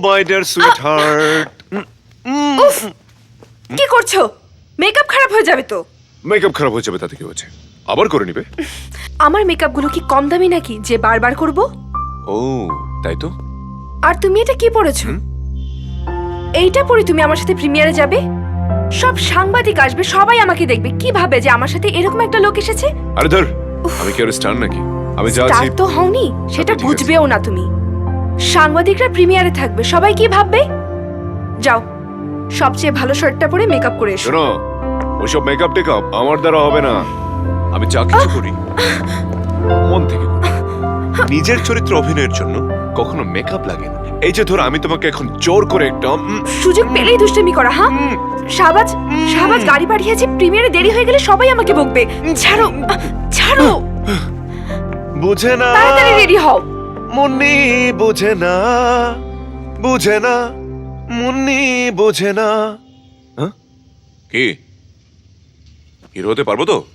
My dear sweetheart. উফ, কি করছো? মেকআপ খারাপ হয়ে যাবে তো। মেকআপ খারাপ হয়ে যাবে তাতে কি হয়েছে? আবার করে নিবে। আমার মেকআপ গুলো কি কম দামি নাকি যে বারবার করব? ও তাই তো। আর তুমি এটা কি পরেছো? এইটা পরে তুমি আমার সাথে প্রিমিয়ারে যাবে? সব সাংবাদিক আসবে, সবাই আমাকে দেখবে, কি ভাবে যে আমার সাথে এরকম একটা লোক এসেছে? আরে ধর, আমি কি আর স্টার নাকি? আমি যা আছি। স্টার তো হওনি, সেটা ঠিক আছে। বুঝবেও না তুমি। সাংবাদিকরা প্রিমিয়ারে থাকবে, সবাই কি ভাববে? যাও, সবচেয়ে ভালো শার্টটা পরে মেকআপ করে এসো। শোনো, ওইসব মেকআপ টেকআপ আমার দ্বারা হবে না। আমি যা কিছু করি মন থেকে করি। নিজের চরিত্র অভিনয়ের জন্য কখনো মেকআপ লাগে না। এই যে ধর, আমি তোমাকে এখন জোর করে একটা সুযোগ পেলেই দুষ্টামি করা, হ্যাঁ? শাহবাজ, শাহবাজ গাড়ি পাঠিয়েছে, প্রিমিয়ারে দেরি হয়ে গেলে সবাই আমাকে বকবে। ছাড়ো, ছাড়ো, বুঝে না, তাড়াতাড়ি রেডি হও। মুন্নি বুঝে না, বুঝে না, মুন্নি বোঝে না। কি হিরো হতে পারবো তো?